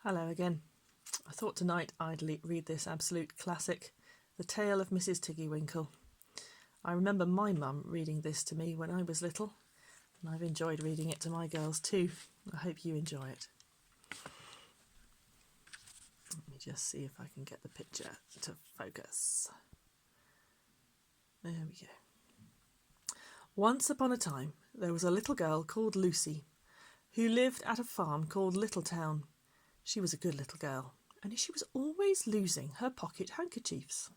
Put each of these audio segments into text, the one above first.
Hello again. I thought tonight I'd read this absolute classic, The Tale of Mrs. Tiggywinkle. I remember my mum reading this to me when I was little, and I've enjoyed reading it to my girls too. I hope you enjoy it. Let me just see if I can get the picture to focus. There we go. Once upon a time, there was a little girl called Lucy, who lived at a farm called Littletown. She was a good little girl, and she was always losing her pocket handkerchiefs.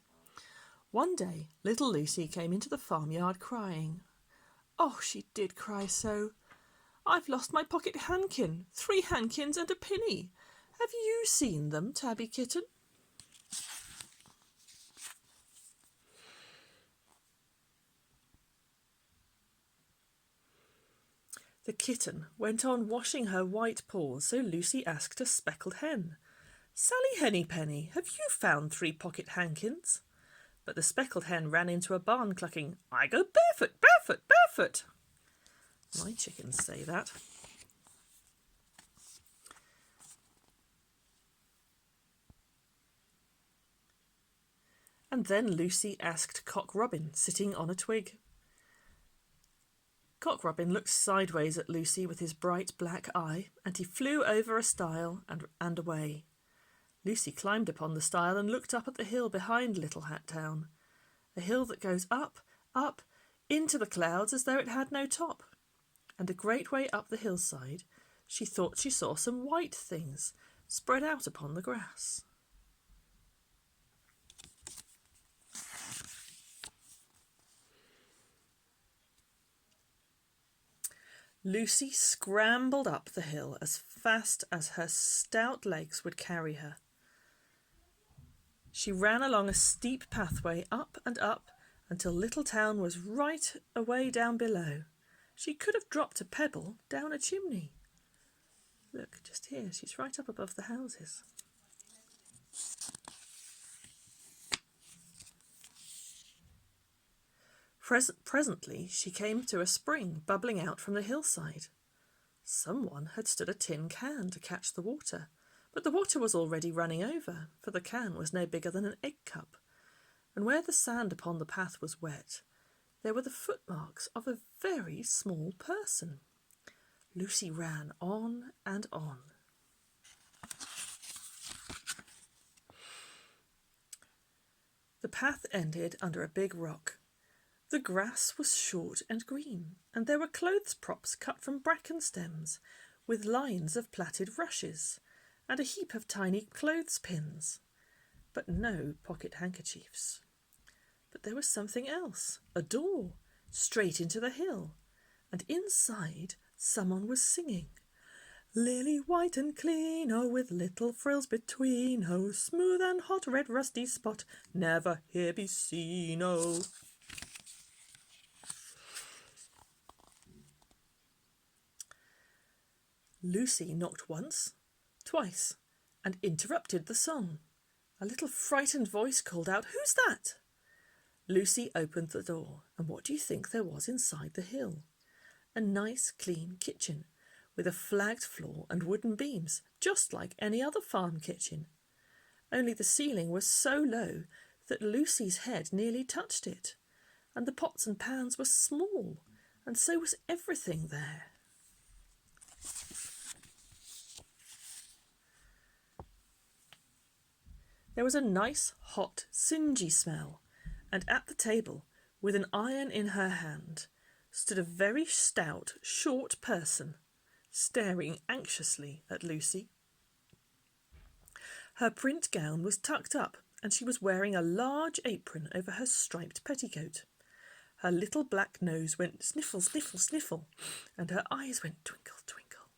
One day, little Lucy came into the farmyard crying. Oh, she did cry so. I've lost my pocket handkin, 3 handkins and a penny. Have you seen them, Tabby kitten? The kitten went on washing her white paws, so Lucy asked a speckled hen, Sally Hennypenny, have you found 3 pocket handkins? But the speckled hen ran into a barn clucking, I go barefoot, barefoot, barefoot. My chickens say that. And then Lucy asked Cock Robin, sitting on a twig. Cock Robin looked sideways at Lucy with his bright black eye, and he flew over a stile and away. Lucy climbed upon the stile and looked up at the hill behind Little Hat Town, a hill that goes up, up, into the clouds as though it had no top. And a great way up the hillside, she thought she saw some white things spread out upon the grass. Lucy scrambled up the hill as fast as her stout legs would carry her. She ran along a steep pathway up and up until Littletown was right away down below. She could have dropped a pebble down a chimney. Look, just here, she's right up above the houses. Presently she came to a spring bubbling out from the hillside. Someone had stood a tin can to catch the water, but the water was already running over, for the can was no bigger than an egg cup, and where the sand upon the path was wet, there were the footmarks of a very small person. Lucy ran on and on. The path ended under a big rock. The grass was short and green, and there were clothes props cut from bracken stems, with lines of plaited rushes, and a heap of tiny clothespins, but no pocket handkerchiefs. But there was something else, a door, straight into the hill, and inside someone was singing, Lily white and clean, oh, with little frills between, oh, smooth and hot red rusty spot, never here be seen, oh. Lucy knocked once, twice, and interrupted the song. A little frightened voice called out, Who's that? Lucy opened the door, and what do you think there was inside the hill? A nice, clean kitchen, with a flagged floor and wooden beams, just like any other farm kitchen. Only the ceiling was so low that Lucy's head nearly touched it, and the pots and pans were small, and so was everything there. There was a nice, hot, singy smell, and at the table, with an iron in her hand, stood a very stout, short person, staring anxiously at Lucy. Her print gown was tucked up, and she was wearing a large apron over her striped petticoat. Her little black nose went sniffle, sniffle, sniffle, and her eyes went twinkle, twinkle.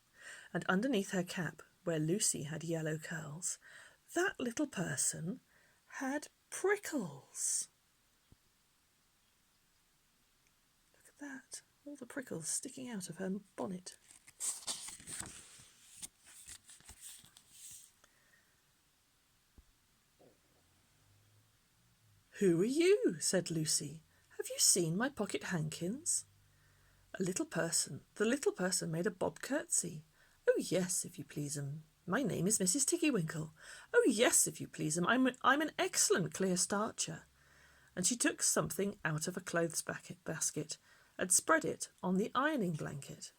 And underneath her cap, where Lucy had yellow curls, that little person had prickles. Look at that, all the prickles sticking out of her bonnet. Who are you? Said Lucy. Have you seen my pocket handkins? The little person made a bob curtsy. Oh, yes, if you please, My name is Mrs. Tiggywinkle. Oh, yes, if you please, I'm an excellent clear starcher. And she took something out of a clothes basket and spread it on the ironing blanket.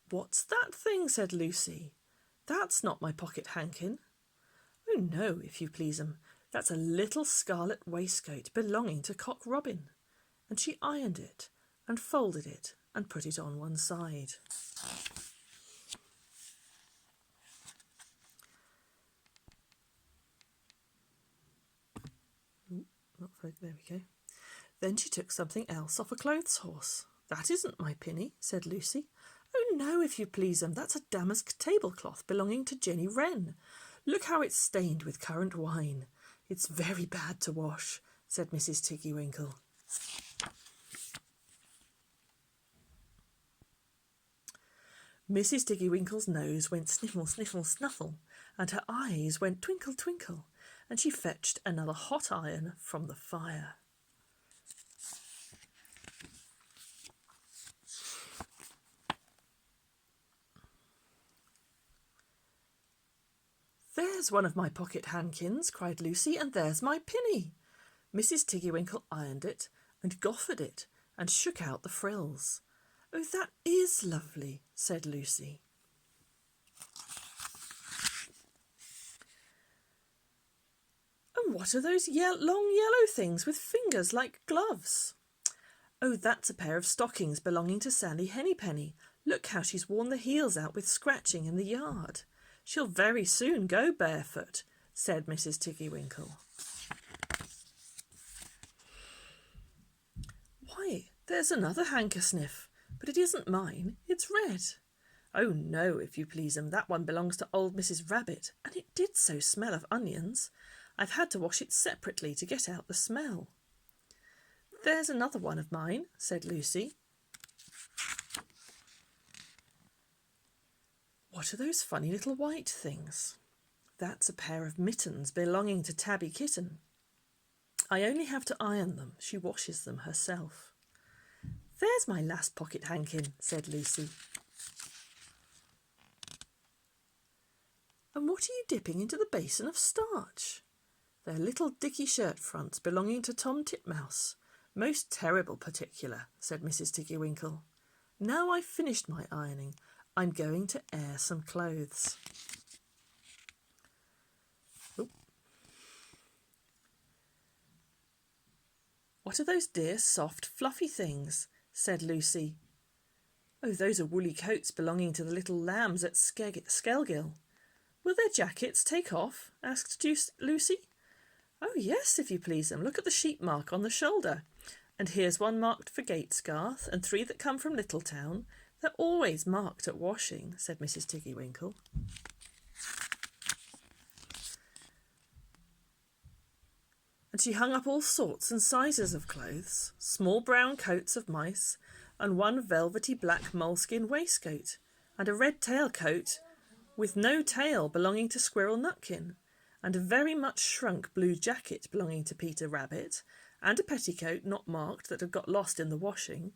What's that thing? Said Lucy. That's not my pocket hankin. Oh, no, if you please, that's a little scarlet waistcoat belonging to Cock Robin. And she ironed it and folded it and put it on one side. There we go. Then she took something else off a clothes horse. That isn't my pinny, said Lucy. Oh, no, if you please, that's a damask tablecloth belonging to Jenny Wren. Look how it's stained with currant wine. It's very bad to wash, said Mrs. Tiggywinkle. Mrs. Tiggywinkle's nose went sniffle, sniffle, snuffle, and her eyes went twinkle, twinkle, and she fetched another hot iron from the fire. There's one of my pocket hankins, cried Lucy, and there's my pinny. Mrs. Tiggywinkle ironed it and goffered it and shook out the frills. Oh, that is lovely, said Lucy. And what are those long yellow things with fingers like gloves? Oh, that's a pair of stockings belonging to Sally Hennypenny. Look how she's worn the heels out with scratching in the yard. She'll very soon go barefoot, said Mrs. Tiggywinkle. Why, there's another handkersniff, but it isn't mine, it's red. Oh, no, if you please, that one belongs to old Mrs. Rabbit, and it did so smell of onions. I've had to wash it separately to get out the smell. There's another one of mine, said Lucy. What are those funny little white things? That's a pair of mittens belonging to Tabby Kitten. I only have to iron them. She washes them herself. There's my last pocket hankin, said Lucy. And what are you dipping into the basin of starch? They're little dicky shirt fronts belonging to Tom Titmouse. Most terrible particular, said Mrs. Tiggywinkle. Now I've finished my ironing, I'm going to air some clothes. Oop. What are those dear, soft, fluffy things? Said Lucy. Oh, those are woolly coats belonging to the little lambs at Skelgill. Will their jackets take off? Asked Lucy. Oh, yes, if you please, look at the sheep mark on the shoulder. And here's one marked for Gatesgarth, and 3 that come from Littletown. They're always marked at washing, said Mrs. Tiggywinkle. And she hung up all sorts and sizes of clothes, small brown coats of mice, and one velvety black moleskin waistcoat, and a red tailcoat with no tail belonging to Squirrel Nutkin, and a very much shrunk blue jacket belonging to Peter Rabbit, and a petticoat not marked that had got lost in the washing,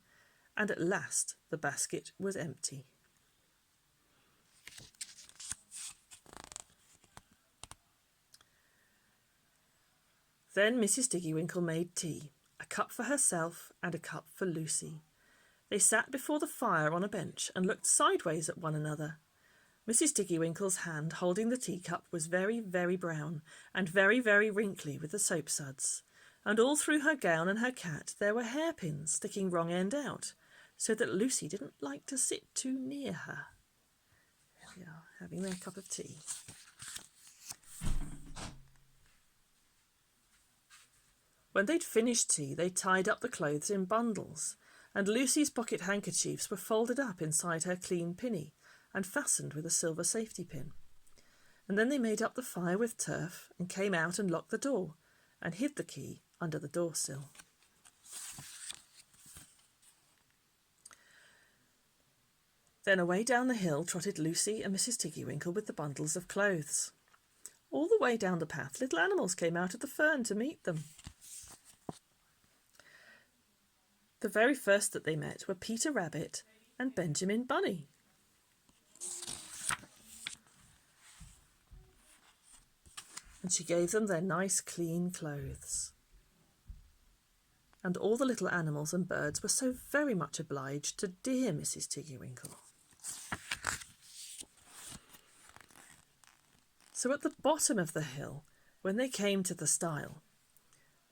and at last the basket was empty. Then Mrs. Tiggywinkle made tea, a cup for herself and a cup for Lucy. They sat before the fire on a bench and looked sideways at one another. Mrs. Tiggywinkle's hand holding the teacup was very, very brown and very, very wrinkly with the soap suds, and all through her gown and her cat there were hairpins sticking wrong end out, so that Lucy didn't like to sit too near her. There we are, having their cup of tea. When they'd finished tea, they tied up the clothes in bundles, and Lucy's pocket handkerchiefs were folded up inside her clean pinny and fastened with a silver safety pin. And then they made up the fire with turf and came out and locked the door and hid the key under the doorsill. Then away down the hill trotted Lucy and Mrs. Tiggywinkle with the bundles of clothes. All the way down the path little animals came out of the fern to meet them. The very first that they met were Peter Rabbit and Benjamin Bunny. And she gave them their nice clean clothes. And all the little animals and birds were so very much obliged to dear Mrs. Tiggywinkle. So at the bottom of the hill, when they came to the stile,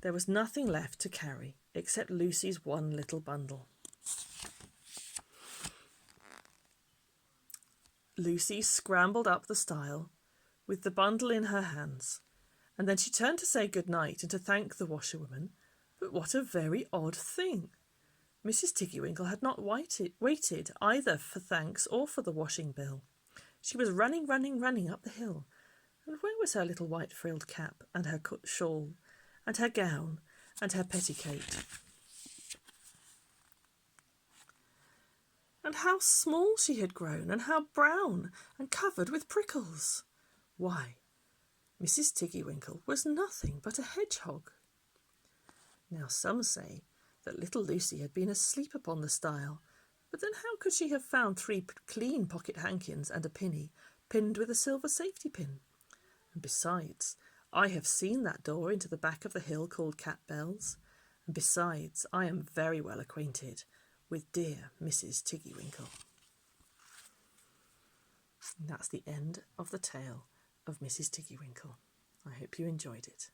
there was nothing left to carry except Lucy's one little bundle. Lucy scrambled up the stile with the bundle in her hands, and then she turned to say good night and to thank the washerwoman. But what a very odd thing! Mrs. Tiggywinkle had not waited either for thanks or for the washing bill. She was running up the hill, and where was her little white frilled cap and her shawl and her gown and her petticoat? And how small she had grown, and how brown and covered with prickles! Why, Mrs. Tiggywinkle was nothing but a hedgehog. Now some say that little Lucy had been asleep upon the stile, but then how could she have found 3 clean pocket handkins and a pinny pinned with a silver safety pin? And besides, I have seen that door into the back of the hill called Cat Bells, and besides, I am very well acquainted with dear Mrs. Tiggywinkle. And that's the end of the tale of Mrs. Tiggywinkle. I hope you enjoyed it.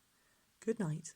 Good night.